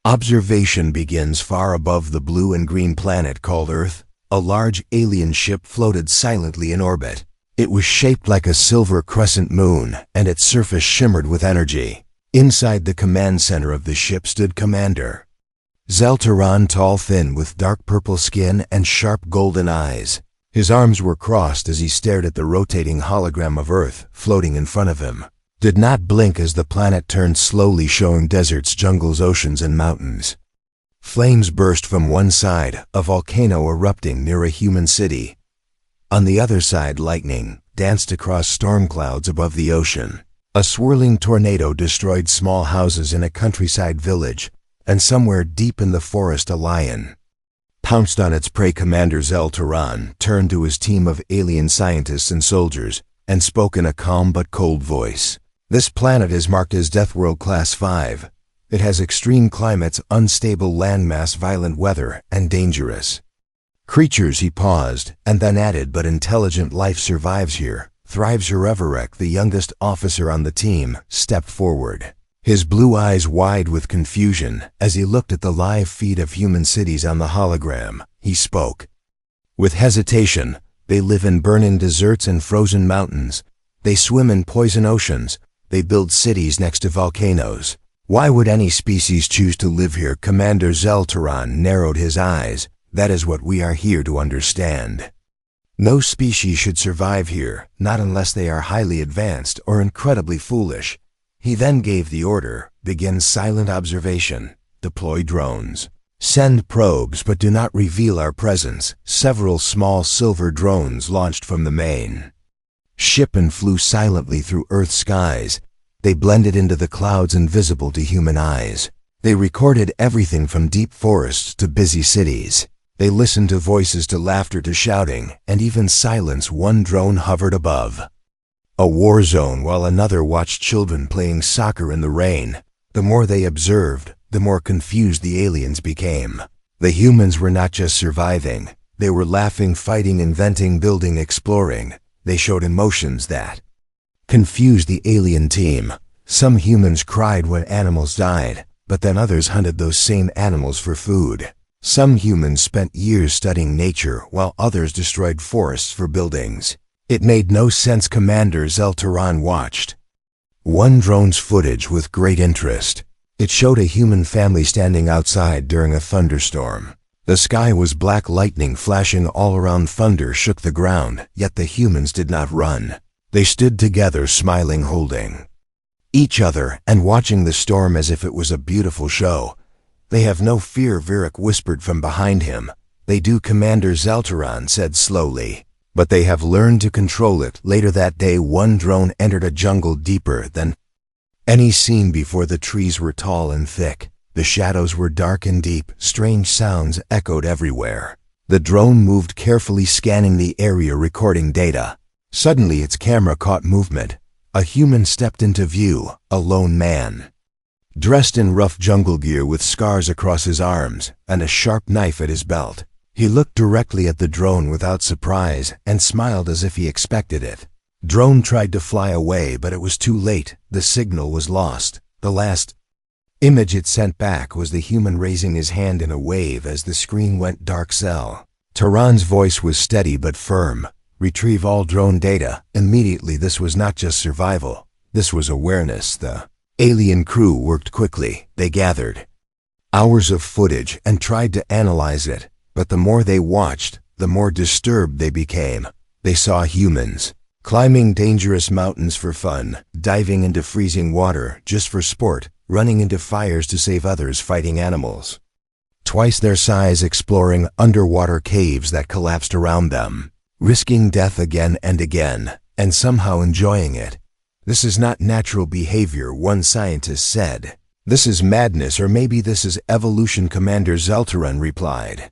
Observation begins far above the blue and green planet called Earth. A large alien ship floated silently in orbit. It was shaped like a silver crescent moon, and its surface shimmered with energy. Inside the command center of the ship stood Commander Zeltaran, tall, thin, with dark purple skin and sharp golden eyes. His arms were crossed as he stared at the rotating hologram of Earth floating in front of him. Did not blink as the planet turned slowly, showing deserts, jungles, oceans, and mountains. Flames burst from one side, a volcano erupting near a human city. On the other side, lightning danced across storm clouds above the ocean. A swirling tornado destroyed small houses in a countryside village, and somewhere deep in the forest a lion pounced on its prey. Commander Zeltaran turned to his team of alien scientists and soldiers and spoke in a calm but cold voice. This planet is marked as Deathworld Class 5. It has extreme climates, unstable landmass, violent weather, and dangerous creatures. He paused, and then added, but intelligent life survives here, thrives. Hereveric, the youngest officer on the team, stepped forward. His blue eyes wide with confusion as he looked at the live feed of human cities on the hologram. He spoke with hesitation. They live in burning deserts and frozen mountains. They swim in poison oceans. They build cities next to volcanoes. Why would any species choose to live here? Commander Zeltaran narrowed his eyes. That is what we are here to understand. No species should survive here, not unless they are highly advanced or incredibly foolish. He then gave the order, begin silent observation, deploy drones. Send probes, but do not reveal our presence. Several small silver drones launched from the main ship and flew silently through Earth's skies. They blended into the clouds, invisible to human eyes. They recorded everything from deep forests to busy cities. They listened to voices, to laughter, to shouting, and even silence. One drone hovered above a war zone while another watched children playing soccer in the rain. The more they observed, the more confused the aliens became. The humans were not just surviving. They were laughing, fighting, inventing, building, exploring. They showed emotions that confused the alien team. Some humans cried when animals died, but then others hunted those same animals for food. Some humans spent years studying nature, while others destroyed forests for buildings. It made no sense. Commander Zeltaran watched one drone's footage with great interest. It showed a human family standing outside during a thunderstorm. The sky was black, lightning flashing all around, thunder shook the ground, yet the humans did not run. They stood together, smiling, holding each other, and watching the storm as if it was a beautiful show. They have no fear, Virik whispered from behind him. They do, Commander Zeltaran said slowly, but they have learned to control it. Later that day, one drone entered a jungle deeper than any seen before. The trees were tall and thick. The shadows were dark and deep. Strange sounds echoed everywhere. The drone moved carefully, scanning the area, recording data. Suddenly its camera caught movement. A human stepped into view, a lone man, dressed in rough jungle gear with scars across his arms and a sharp knife at his belt. He looked directly at the drone without surprise and smiled as if he expected it. Drone tried to fly away, but it was too late. The signal was lost. The last image it sent back was the human raising his hand in a wave as the screen went dark. Tehran's voice was steady but firm. Retrieve all drone data immediately. This was not just survival. This was awareness. The alien crew worked quickly. They gathered hours of footage and tried to analyze it, but the more they watched, the more disturbed they became. They saw humans climbing dangerous mountains for fun, diving into freezing water just for sport, running into fires to save others, fighting animals twice their size, exploring underwater caves that collapsed around them, risking death again and again, and somehow enjoying it. This is not natural behavior, one scientist said. This is madness, or maybe this is evolution, Commander Zeltaran replied.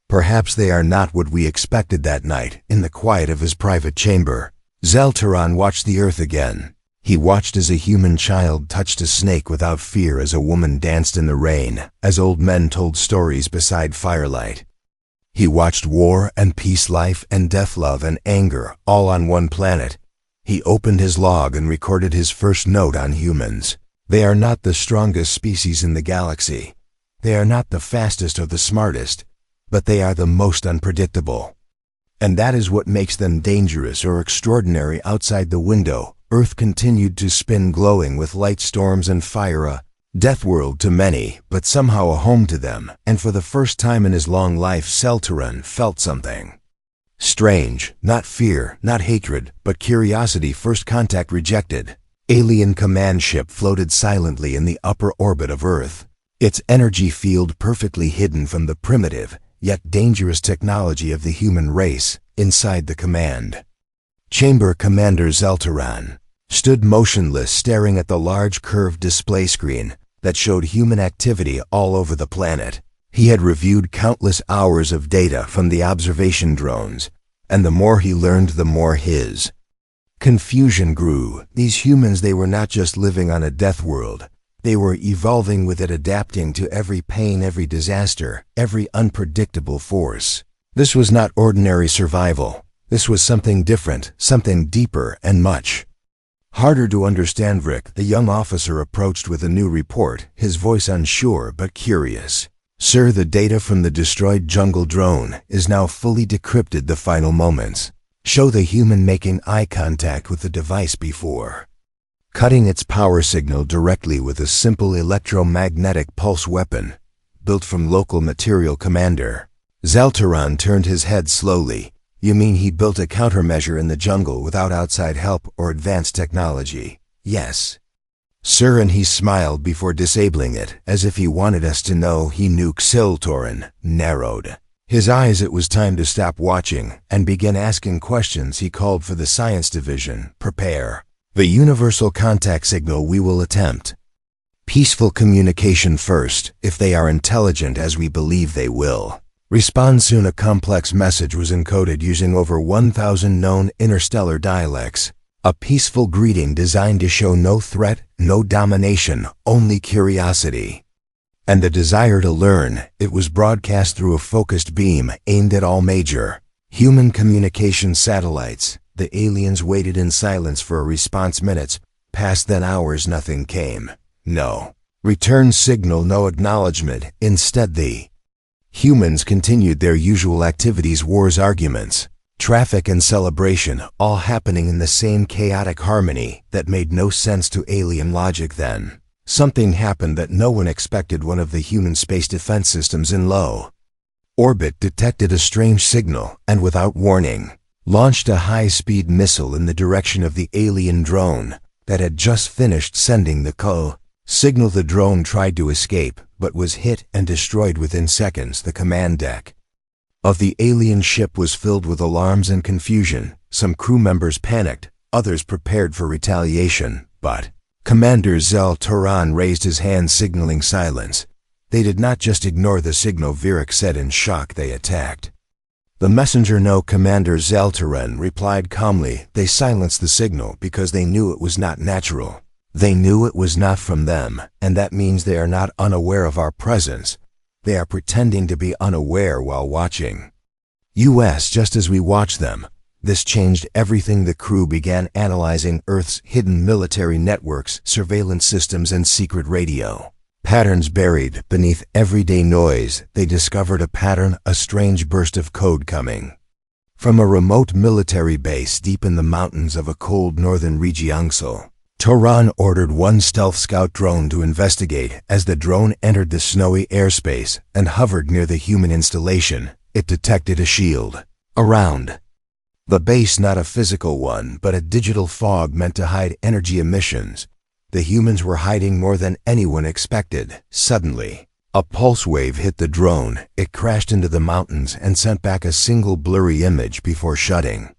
Perhaps they are not what we expected. That night, in the quiet of his private chamber, Zeltaran watched the earth again. He watched as a human child touched a snake without fear, as a woman danced in the rain, as old men told stories beside firelight. He watched war and peace, life and death, love and anger, all on one planet. He opened his log and recorded his first note on humans. They are not the strongest species in the galaxy. They are not the fastest or the smartest, but they are the most unpredictable. And that is what makes them dangerous or extraordinary. Outside the window, Earth continued to spin, glowing with light storms and fire, a Deathworld to many, but somehow a home to them, and for the first time in his long life, Zeltaran felt something strange. Not fear, not hatred, but curiosity. First contact rejected. Alien command ship floated silently in the upper orbit of Earth, its energy field perfectly hidden from the primitive, yet dangerous technology of the human race. Inside the command chamber, Commander Zeltaran stood motionless, staring at the large curved display screen that showed human activity all over the planet. He had reviewed countless hours of data from the observation drones, and the more he learned, the more his confusion grew. These humans, they were not just living on a death world. They were evolving with it, adapting to every pain, every disaster, every unpredictable force. This was not ordinary survival. This was something different, something deeper and much harder to understand. Rick, the young officer, approached with a new report, his voice unsure but curious. Sir, the data from the destroyed jungle drone is now fully decrypted. The final moments show the human making eye contact with the device before cutting its power signal directly with a simple electromagnetic pulse weapon built from local material. Commander Zeltaran turned his head slowly. You mean he built a countermeasure in the jungle without outside help or advanced technology? Yes, sir, and he smiled before disabling it, as if he wanted us to know he knew. Zeltaran narrowed his eyes. It was time to stop watching and begin asking questions. He called for the science division. Prepare the universal contact signal. We will attempt peaceful communication first. If they are intelligent, as we believe they will, respond soon. A complex message was encoded using over 1,000 known interstellar dialects. A peaceful greeting designed to show no threat, no domination, only curiosity and the desire to learn. It was broadcast through a focused beam aimed at all major human communication satellites. The aliens waited in silence for a response. Minutes passed, then hours. Nothing came. No return signal, no acknowledgement. Instead, the humans continued their usual activities: wars, arguments, traffic, and celebration, all happening in the same chaotic harmony that made no sense to alien logic. Then something happened that no one expected. One of the human space defense systems in low orbit detected a strange signal and, without warning, launched a high-speed missile in the direction of the alien drone that had just finished sending the signal. The drone tried to escape, but was hit and destroyed within seconds. The command deck of the alien ship was filled with alarms and confusion. Some crew members panicked, others prepared for retaliation, but Commander Zeltaran raised his hand, signaling silence. They did not just ignore the signal, Virak said in shock. They attacked the messenger. No, Commander Zeltaran replied calmly. They silenced the signal because they knew it was not natural. They knew it was not from them, and that means they are not unaware of our presence. They are pretending to be unaware while watching us just as we watch them. This changed everything. The crew began analyzing Earth's hidden military networks, surveillance systems, and secret radio patterns. Buried beneath everyday noise, they discovered a pattern, a strange burst of code coming from a remote military base deep in the mountains of a cold northern region. Toran ordered one stealth scout drone to investigate. As the drone entered the snowy airspace and hovered near the human installation, it detected a shield around the base, not a physical one, but a digital fog meant to hide energy emissions. The humans were hiding more than anyone expected. Suddenly, a pulse wave hit the drone. It crashed into the mountains and sent back a single blurry image before shutting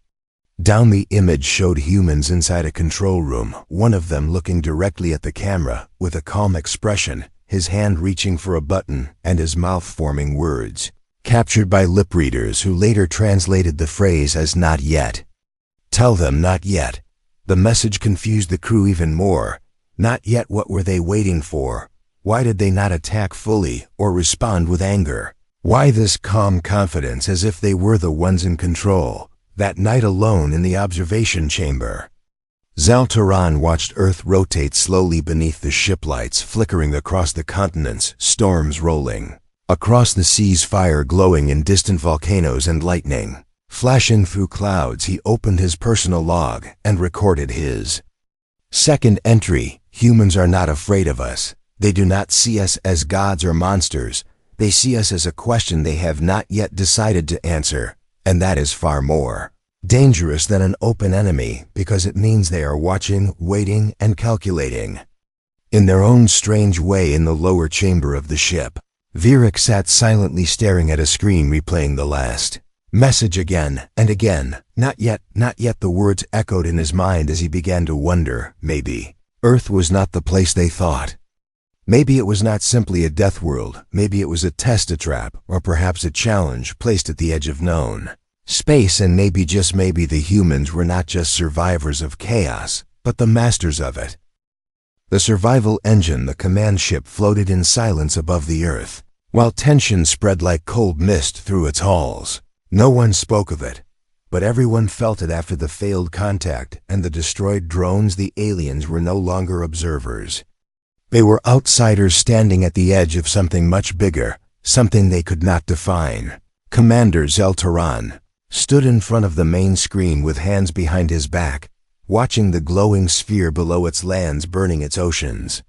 down. The image showed humans inside a control room, one of them looking directly at the camera with a calm expression, his hand reaching for a button and his mouth forming words, captured by lip readers who later translated the phrase as "not yet." Tell them not yet. The message confused the crew even more. Not yet? What were they waiting for? Why did they not attack fully or respond with anger? Why this calm confidence, as if they were the ones in control? That night, alone in the observation chamber, Zaltaran watched Earth rotate slowly beneath the ship lights flickering across the continents, storms rolling. Across the seas, fire glowing in distant volcanoes and lightning. Flashing through clouds, he opened his personal log and recorded his second entry. Humans are not afraid of us. They do not see us as gods or monsters. They see us as a question they have not yet decided to answer, and that is far more dangerous than an open enemy because it means they are watching, waiting, and calculating. In their own strange way, in the lower chamber of the ship, Virak sat silently staring at a screen replaying the last message again and again. Not yet, not yet, the words echoed in his mind as he began to wonder, maybe Earth was not the place they thought. Maybe it was not simply a death world. Maybe it was a test, a trap, or perhaps a challenge placed at the edge of known space. And maybe, just maybe, the humans were not just survivors of chaos, but the masters of it. The survival engine, the command ship, floated in silence above the Earth, while tension spread like cold mist through its halls. No one spoke of it, but everyone felt it after the failed contact and the destroyed drones. The aliens were no longer observers. They were outsiders standing at the edge of something much bigger, something they could not define. Commander Zaltaran stood in front of the main screen with hands behind his back, watching the glowing sphere below, its lands burning, its oceans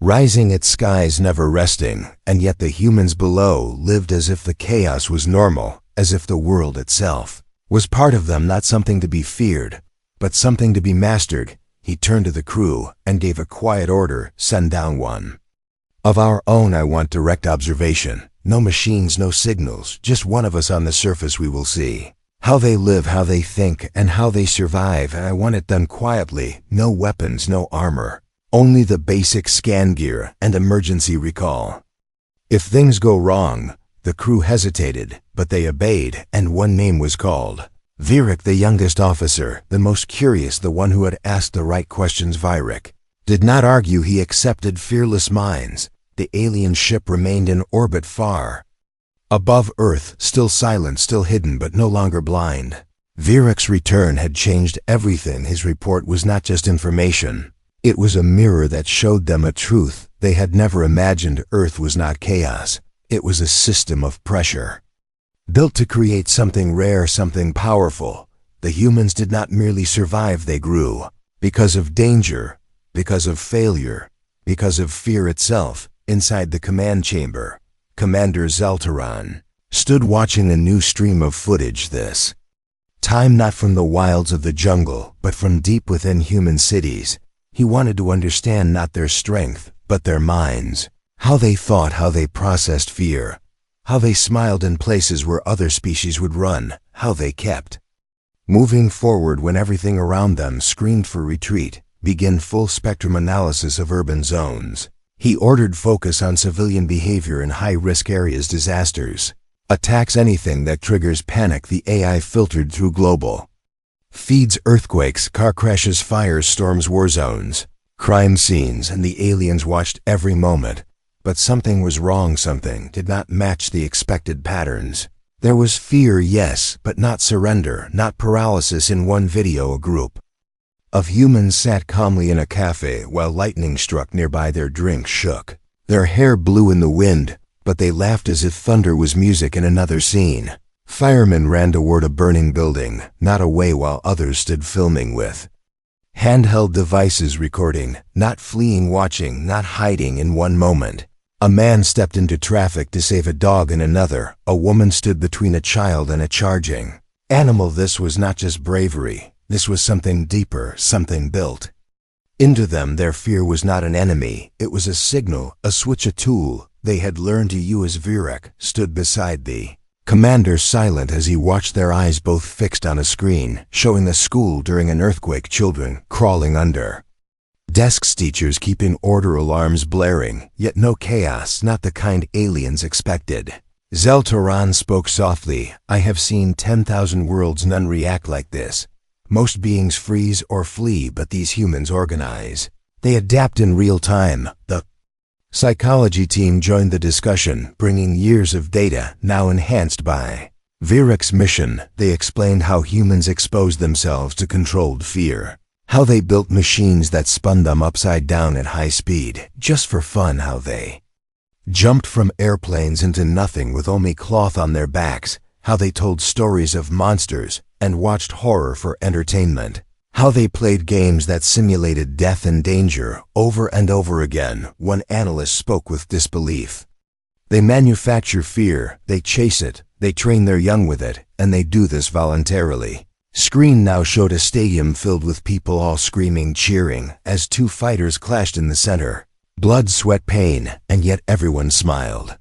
rising, its skies never resting. And yet the humans below lived as if the chaos was normal, as if the world itself was part of them, not something to be feared, but something to be mastered. He turned to the crew and gave a quiet order: send down one of our own. I want direct observation. No machines, no signals, just one of us on the surface. We will see how they live, how they think, and how they survive. And I want it done quietly. No weapons, no armor, only the basic scan gear and emergency recall. If things go wrong, the crew hesitated, but they obeyed, and one name was called. Virak, the youngest officer, the most curious, the one who had asked the right questions. Virak did not argue. He accepted fearless minds. The alien ship remained in orbit far above Earth, still silent, still hidden, but no longer blind. Virak's return had changed everything. His report was not just information. It was a mirror that showed them a truth they had never imagined. Earth was not chaos. It was a system of pressure, built to create something rare, something powerful. The humans did not merely survive, they grew. Because of danger, because of failure, because of fear itself. Inside the command chamber, Commander Zaltaran stood watching a new stream of footage, this time not from the wilds of the jungle, but from deep within human cities. He wanted to understand not their strength, but their minds. How they thought, how they processed fear, how they smiled in places where other species would run, how they kept moving forward when everything around them screamed for retreat. Begin full spectrum analysis of urban zones. He ordered focus on civilian behavior in high-risk areas, disasters, attacks, anything that triggers panic. The AI filtered through global feeds, earthquakes, car crashes, fires, storms, war zones, crime scenes, and the aliens watched every moment. But something was wrong. Something did not match the expected patterns. There was fear, yes, but not surrender, not paralysis. In one video, a group of humans sat calmly in a cafe while lightning struck nearby. Their drinks shook. Their hair blew in the wind, but they laughed as if thunder was music. In another scene, firemen ran toward a burning building, not away, while others stood filming with handheld devices, recording, not fleeing, watching, not hiding. In one moment, a man stepped into traffic to save a dog. In another, a woman stood between a child and a charging animal. This was not just bravery. This was something deeper, something built into them. Their fear was not an enemy. It was a signal, a switch, a tool they had learned to use. Virak stood beside the commander, silent as he watched, their eyes both fixed on a screen showing a school during an earthquake, children crawling under desks, teachers keeping order, alarms blaring, yet no chaos, not the kind aliens expected. Zaltaran spoke softly. I have seen 10,000 worlds, none react like this. Most beings freeze or flee, but these humans organize. They adapt in real time. The psychology team joined the discussion, bringing years of data, now enhanced by Virak's mission. They explained how humans expose themselves to controlled fear, How they built machines that spun them upside down at high speed, just for fun. How they jumped from airplanes into nothing with only cloth on their backs. How they told stories of monsters and watched horror for entertainment. How they played games that simulated death and danger over and over again. One analyst spoke with disbelief. They manufacture fear, they chase it, they train their young with it, and they do this voluntarily. Screen now showed a stadium filled with people all screaming, cheering, as two fighters clashed in the center. Blood, sweat, pain, and yet everyone smiled.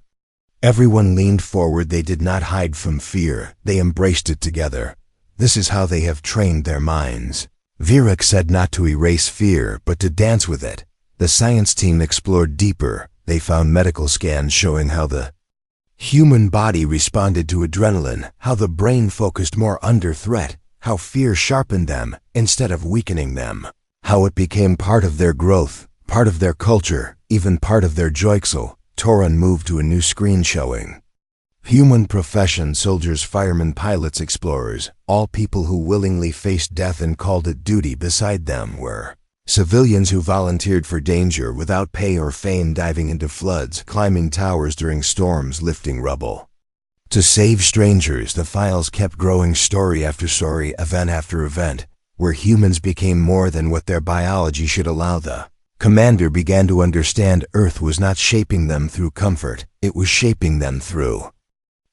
Everyone leaned forward. They did not hide from fear, they embraced it together. This is how they have trained their minds. Virak said not to erase fear, but to dance with it. The science team explored deeper. They found medical scans showing how the human body responded to adrenaline, how the brain focused more under threat, how fear sharpened them instead of weakening them, how it became part of their growth, part of their culture, even part of their joyxel. Toran moved to a new screen showing human profession: soldiers, firemen, pilots, explorers, all people who willingly faced death and called it duty. Beside them were civilians who volunteered for danger without pay or fame, diving into floods, climbing towers during storms, lifting rubble to save strangers. The files kept growing, story after story, event after event, where humans became more than what their biology should allow. The commander began to understand Earth was not shaping them through comfort, it was shaping them through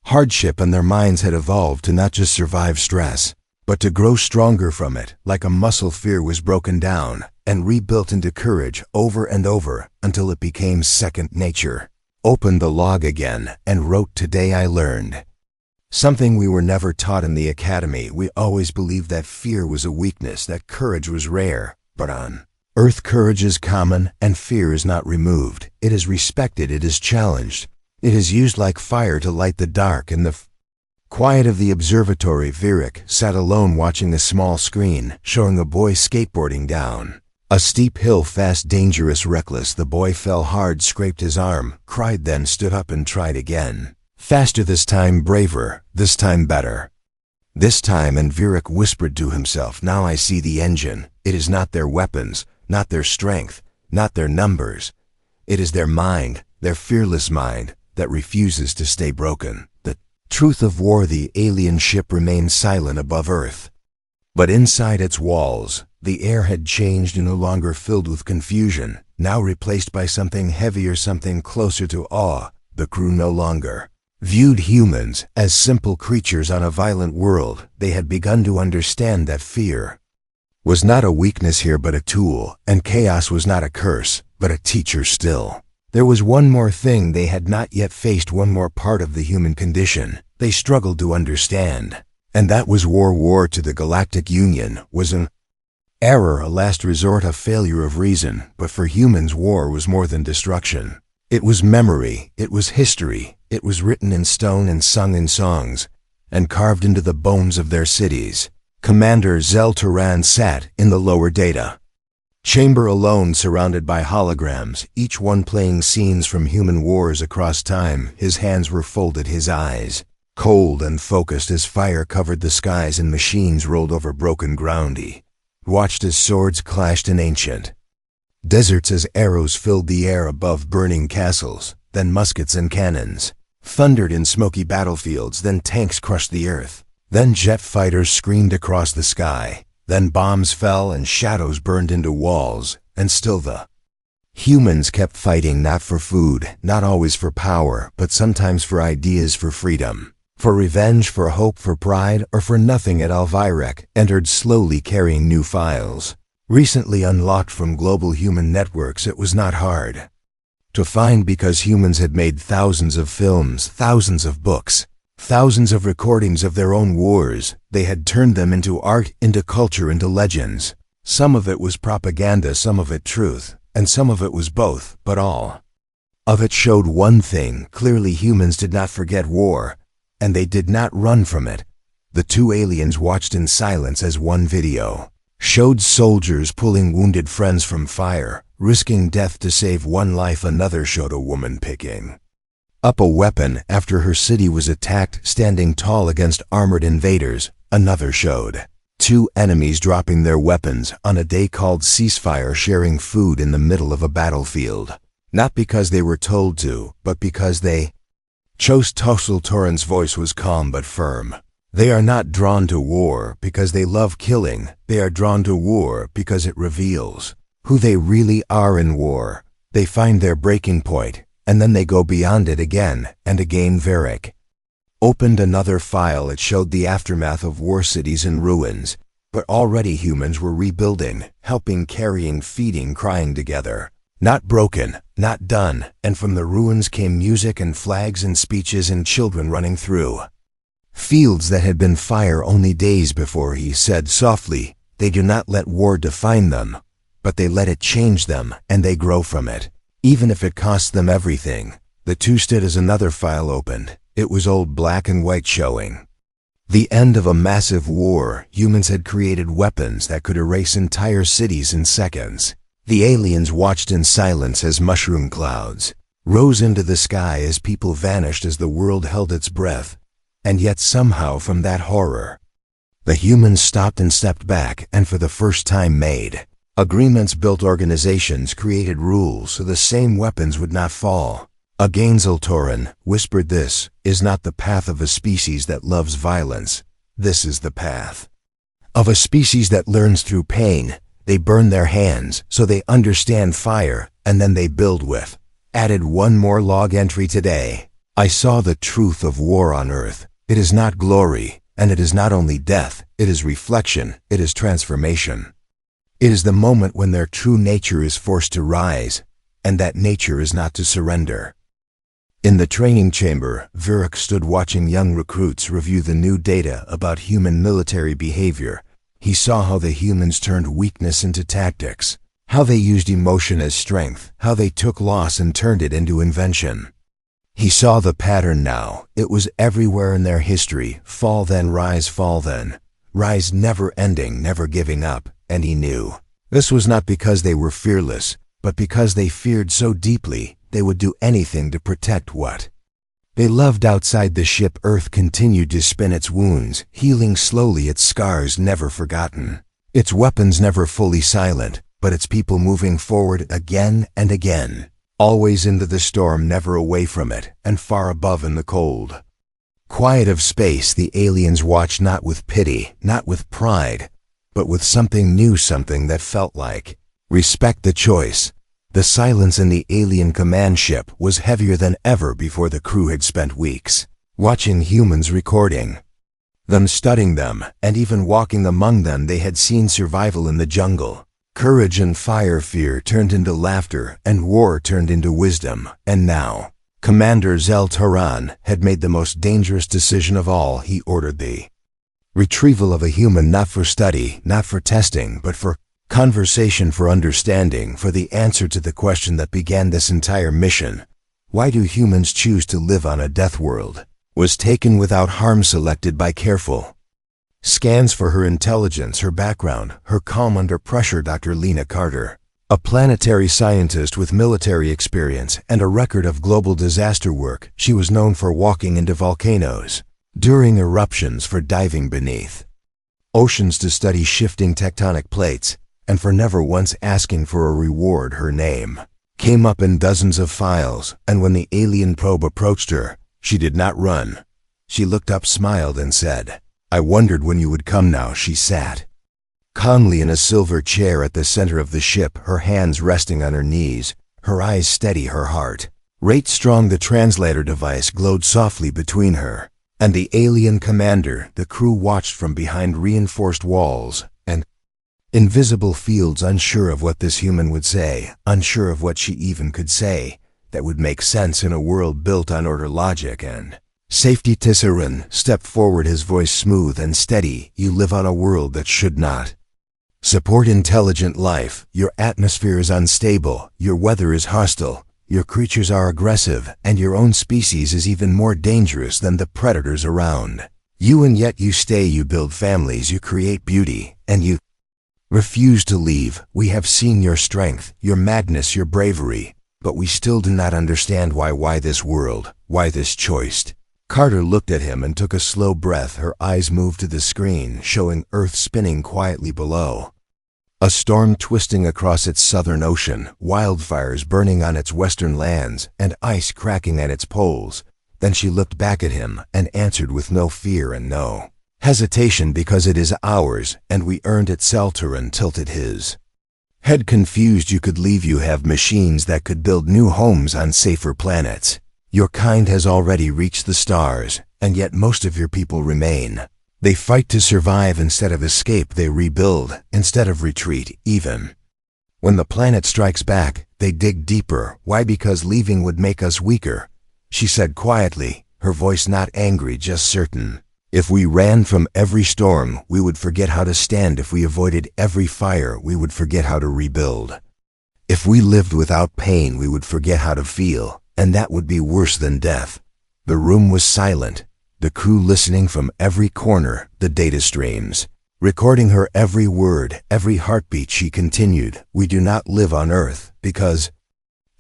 hardship, and their minds had evolved to not just survive stress, but to grow stronger from it. Like a muscle, fear was broken down and rebuilt into courage over and over until it became second nature. Opened the log again and wrote, "Today I learned something we were never taught in the academy. We always believed that fear was a weakness, that courage was rare. But on Earth, courage is common and fear is not removed. It is respected, it is challenged. It is used like fire to light the dark." In the quiet of the observatory, Virak sat alone watching a small screen showing a boy skateboarding down a steep hill, fast, dangerous, reckless. The boy fell hard, scraped his arm, cried, then stood up and tried again. Faster this time, braver, this time better. This time, and Virak whispered to himself, "Now I see the engine. It is not their weapons, not their strength, not their numbers. It is their mind, their fearless mind, that refuses to stay broken." The truth of war. The alien ship remained silent above Earth. But inside its walls, the air had changed, no longer filled with confusion, now replaced by something heavier, something closer to awe. The crew no longer viewed humans as simple creatures on a violent world. They had begun to understand that fear was not a weakness here, but a tool, and chaos was not a curse, but a teacher still. There was one more thing they had not yet faced, one more part of the human condition they struggled to understand. And that was war. War to the Galactic Union was an error, a last resort, a failure of reason. But for humans, war was more than destruction. It was memory, it was history, it was written in stone and sung in songs, and carved into the bones of their cities. Commander Zel Turan sat in the lower data chamber alone, surrounded by holograms, each one playing scenes from human wars across time. His hands were folded, his eyes cold and focused as fire covered the skies and machines rolled over broken ground. He watched as swords clashed in ancient deserts, as arrows filled the air above burning castles, then muskets and cannons thundered in smoky battlefields, then tanks crushed the earth, then jet fighters screamed across the sky, then bombs fell and shadows burned into walls, and still the humans kept fighting, not for food, not always for power, but sometimes for ideas, for freedom, for revenge, for hope, for pride, or for nothing at all. Virak entered slowly, carrying new files, recently unlocked from global human networks. It was not hard to find, because humans had made thousands of films, thousands of books, thousands of recordings of their own wars. They had turned them into art, into culture, into legends. Some of it was propaganda, some of it truth, and some of it was both, but all of it showed one thing clearly: humans did not forget war, and they did not run from it. The two aliens watched in silence as one video showed soldiers pulling wounded friends from fire, risking death to save one life. Another showed a woman picking up a weapon after her city was attacked, standing tall against armored invaders. Another showed two enemies dropping their weapons on a day called ceasefire, sharing food in the middle of a battlefield. Not because they were told to, but because they chose. Toran's voice was calm but firm. They are not drawn to war because they love killing. They are drawn to war because it reveals who they really are in war. They find their breaking point, and then they go beyond it again and again. Varric opened another file. It showed the aftermath of war, cities in ruins, but already humans were rebuilding, helping, carrying, feeding, crying together. Not broken, not done, and from the ruins came music and flags and speeches and children running through fields that had been fire only days before. He said softly, "They do not let war define them, but they let it change them, and they grow from it, even if it costs them everything." The two stood as another file opened. It was old, black and white, showing the end of a massive war. Humans had created weapons that could erase entire cities in seconds. The aliens watched in silence as mushroom clouds rose into the sky, as people vanished, as the world held its breath. And yet somehow from that horror, the humans stopped and stepped back, and for the first time made agreements, built organizations, created rules so the same weapons would not fall again. Toran whispered, "This is not the path of a species that loves violence. This is the path of a species that learns through pain. They burn their hands so they understand fire, and then they build with." Added one more log entry today. "I saw the truth of war on Earth. It is not glory, and it is not only death. It is reflection. It is transformation. It is the moment when their true nature is forced to rise, and that nature is not to surrender." In the training chamber, Varric stood watching young recruits review the new data about human military behavior. He saw how the humans turned weakness into tactics, how they used emotion as strength, how they took loss and turned it into invention. He saw the pattern now. It was everywhere in their history. Fall then rise, fall then rise, never ending, never giving up. And he knew this was not because they were fearless, but because they feared so deeply they would do anything to protect what they loved. Outside the ship, Earth continued to spin, its wounds healing slowly, its scars never forgotten, its weapons never fully silent, but its people moving forward again and again, always into the storm, never away from it, and far above in the cold quiet of space. The aliens watched, not with pity, not with pride, but with something new, something that felt like respect. The choice, the silence in the alien command ship was heavier than ever before. The crew had spent weeks watching humans, recording them, studying them, and even walking among them. They had seen survival in the jungle. Courage and fire, fear turned into laughter, and war turned into wisdom. And now, Commander Toran had made the most dangerous decision of all. He ordered the retrieval of a human, not for study, not for testing, but for conversation, for understanding, for the answer to the question that began this entire mission. Why do humans choose to live on a death world? Was taken without harm, selected by careful scans for her intelligence, her background, her calm under pressure. Dr. Lena Carter, a planetary scientist with military experience and a record of global disaster work. She was known for walking into volcanoes during eruptions, for diving beneath oceans to study shifting tectonic plates, and for never once asking for a reward. Her name came up in dozens of files, and when the alien probe approached her, she did not run. She looked up, smiled, and said, "I wondered when you would come." Now she sat calmly in a silver chair at the center of the ship, her hands resting on her knees, her eyes steady, her heart rate strong. The translator device glowed softly between her and the alien commander. The crew watched from behind reinforced walls and invisible fields, unsure of what this human would say, unsure of what she even could say that would make sense in a world built on order, logic, and safety. Tisserand stepped forward, his voice smooth and steady. "You live on a world that should not support intelligent life. Your atmosphere is unstable, your weather is hostile, your creatures are aggressive, and your own species is even more dangerous than the predators around you. And yet you stay, you build families, you create beauty, and you refuse to leave. We have seen your strength, your madness, your bravery, but we still do not understand why this world, why this choice Carter looked at him and took a slow breath. Her eyes moved to the screen, showing Earth spinning quietly below. A storm twisting across its southern ocean, wildfires burning on its western lands, and ice cracking at its poles. Then she looked back at him and answered with no fear and no hesitation, because it is ours, and we earned it. Zaltaran tilted his head confused. You could leave. You have machines that could build new homes on safer planets. Your kind has already reached the stars, and yet most of your people remain. They fight to survive instead of escape. They rebuild instead of retreat. Even when the planet strikes back, they dig deeper. Why? Because leaving would make us weaker, she said quietly, her voice not angry, just certain. If we ran from every storm, we would forget how to stand. If we avoided every fire, we would forget how to rebuild. If we lived without pain, we would forget how to feel, and that would be worse than death. The room was silent, the crew listening from every corner, the data streams recording her every word, every heartbeat. She continued, we do not live on Earth because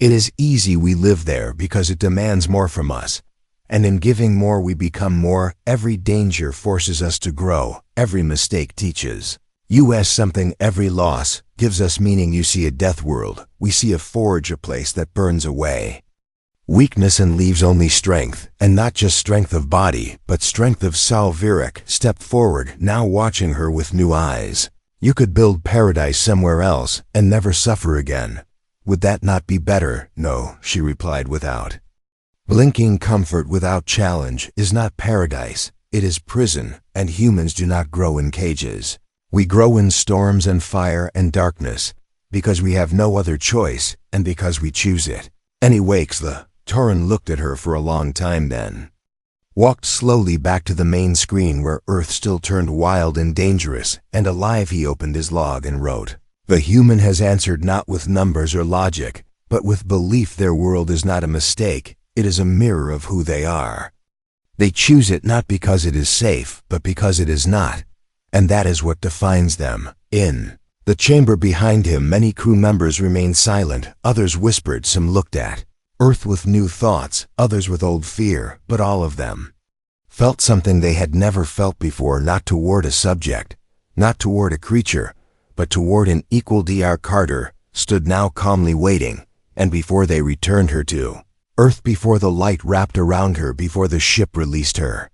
it is easy. We live there because it demands more from us. And in giving more, we become more. Every danger forces us to grow. Every mistake teaches us something. Every loss gives us meaning. You see a death world. We see a forge, a place that burns away weakness and leaves only strength, and not just strength of body, but strength of soul. Virak stepped forward, now watching her with new eyes. You could build paradise somewhere else and never suffer again. Would that not be better? No, she replied without blinking. Comfort without challenge is not paradise, it is prison, and humans do not grow in cages. We grow in storms and fire and darkness, because we have no other choice, and because we choose it. Any wakes the Torin looked at her for a long time, then walked slowly back to the main screen where Earth still turned wild and dangerous and alive. He opened his log and wrote, the human has answered not with numbers or logic, but with belief. Their world is not a mistake, it is a mirror of who they are. They choose it not because it is safe, but because it is not, and that is what defines them. In the chamber behind him, many crew members remained silent, others whispered, some looked at Earth with new thoughts, others with old fear, but all of them felt something they had never felt before, not toward a subject, not toward a creature, but toward an equal. Dr. Carter stood now calmly waiting, and before they returned her to Earth, before the light wrapped around her, before the ship released her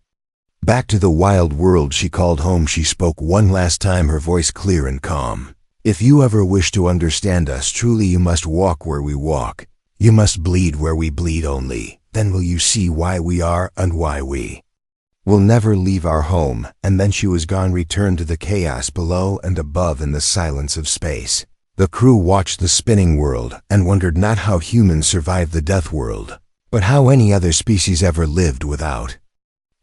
back to the wild world she called home, she spoke one last time, her voice clear and calm. If you ever wish to understand us truly, you must walk where we walk. You must bleed where we bleed. Only then will you see why we are and why we will never leave our home. And then she was gone, returned to the chaos below and above in the silence of space. The crew watched the spinning world and wondered not how humans survived the death world, but how any other species ever lived without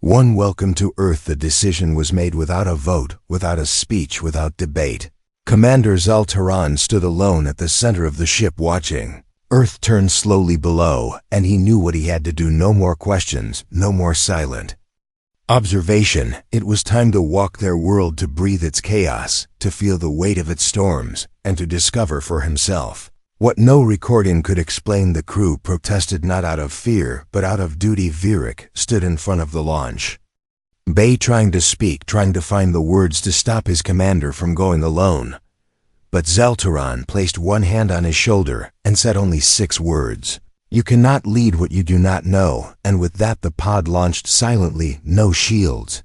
one. Welcome to Earth. The decision was made without a vote, without a speech, without debate. Commander Zaltaran stood alone at the center of the ship watching Earth turned slowly below, and he knew what he had to do. No more questions, no more silent observation. It was time to walk their world, to breathe its chaos, to feel the weight of its storms, and to discover for himself what no recording could explain. The crew protested not out of fear, but out of duty. Virak stood in front of the launch bay, trying to speak, trying to find the words to stop his commander from going alone. But Zaltaran placed one hand on his shoulder and said only 6 words. You cannot lead what you do not know. And with that the pod launched silently, no shields,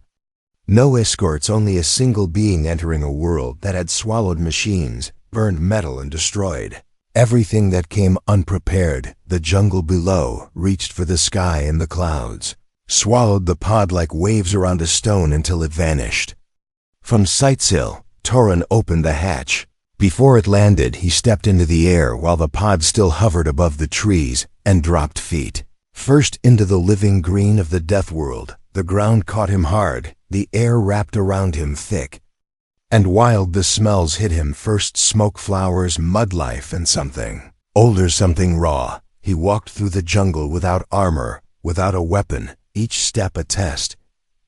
no escorts, only a single being entering a world that had swallowed machines, burned metal, and destroyed everything that came unprepared. The jungle below reached for the sky, and the clouds swallowed the pod like waves around a stone until it vanished from sight. Torin opened the hatch. Before it landed, he stepped into the air while the pod still hovered above the trees, and dropped feet first into the living green of the death world. The ground caught him hard, the air wrapped around him thick and wild. The smells hit him first: smoke, flowers, mud life, and something older, something raw. He walked through the jungle without armor, without a weapon, each step a test,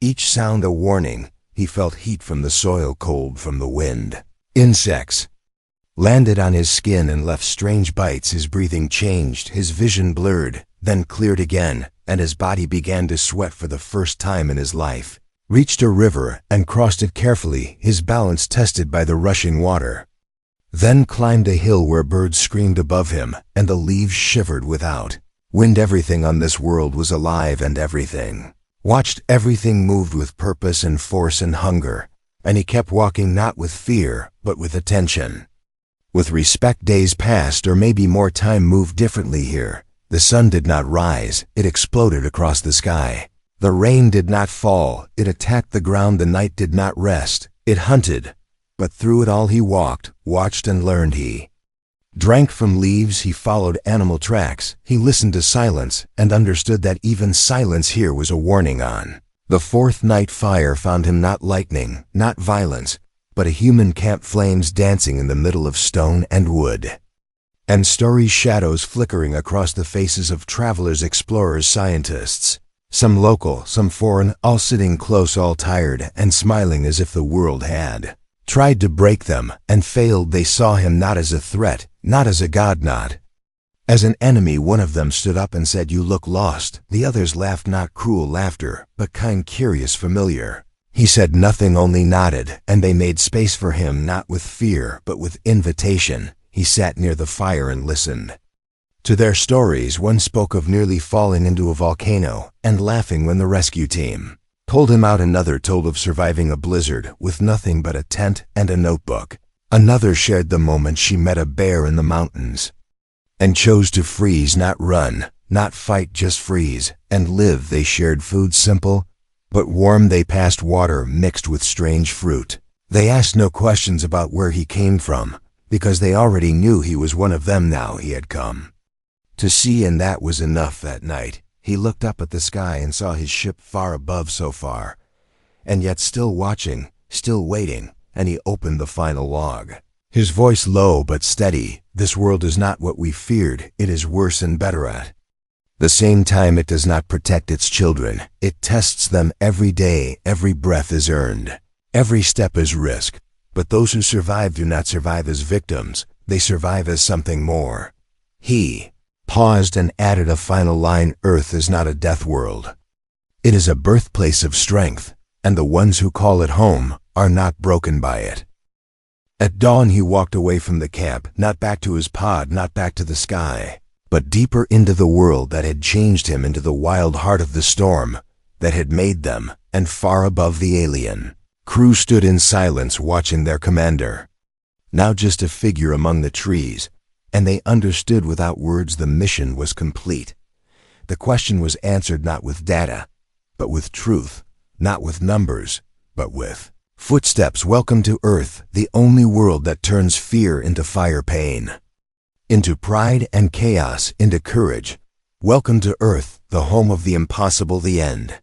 each sound a warning. He felt heat from the soil, cold from the wind. Insects landed on his skin and left strange bites. His breathing changed, his vision blurred, then cleared again. and his body began to sweat for the first time in his life. Reached a river and crossed it carefully, his balance tested by the rushing water. Then climbed a hill where birds screamed above him and the leaves shivered without. Wind. Everything on this world was alive, and everything. Watched everything moved with purpose and force and hunger, and he kept walking, not with fear, but with attention. With respect. Days passed, or maybe more. Time moved differently here. The sun did not rise, it exploded across the sky. The rain did not fall, it attacked the ground. The night did not rest, it hunted. But through it all he walked, watched and learned. He drank from leaves, he followed animal tracks, he listened to silence and understood that even silence here was a warning. On the fourth night, fire found him, not lightning, not violence, but a human camp, flames dancing in the middle of stone and wood. And stories, shadows flickering across the faces of travelers, explorers, scientists. Some local, some foreign, all sitting close, all tired and smiling as if the world had tried to break them and failed. They saw him not as a threat, not as a god, not as an enemy. One of them stood up and said, "You look lost." The others laughed, not cruel laughter, but kind, curious, familiar. He said nothing, only nodded, and they made space for him, not with fear, but with invitation. He sat near the fire and listened to their stories. One spoke of nearly falling into a volcano and laughing when the rescue team pulled him out. Another told of surviving a blizzard with nothing but a tent and a notebook. Another shared the moment she met a bear in the mountains and chose to freeze, not run, not fight, just freeze and live. They shared food, simple but warm. They passed water mixed with strange fruit. They asked no questions about where he came from, because they already knew he was one of them. Now he had come to see, and that was enough. That night, he looked up at the sky and saw his ship far above, so far, and yet still watching, still waiting, and he opened the final log. His voice low but steady. This world is not what we feared, it is worse and better at the same time. It does not protect its children, it tests them every day. Every breath is earned, every step is risk. But those who survive do not survive as victims, they survive as something more. He paused and added a final line. Earth is not a death world. It is a birthplace of strength, and the ones who call it home are not broken by it. At dawn he walked away from the camp, not back to his pod, not back to the sky, but deeper into the world that had changed him, into the wild heart of the storm that had made them, and far above the alien crew stood in silence, watching their commander, now just a figure among the trees, and they understood without words the mission was complete. The question was answered not with data, but with truth, not with numbers, but with footsteps. Welcome to Earth, the only world that turns fear into fire, pain into pride, and chaos into courage. Welcome to Earth, the home of the impossible, the end.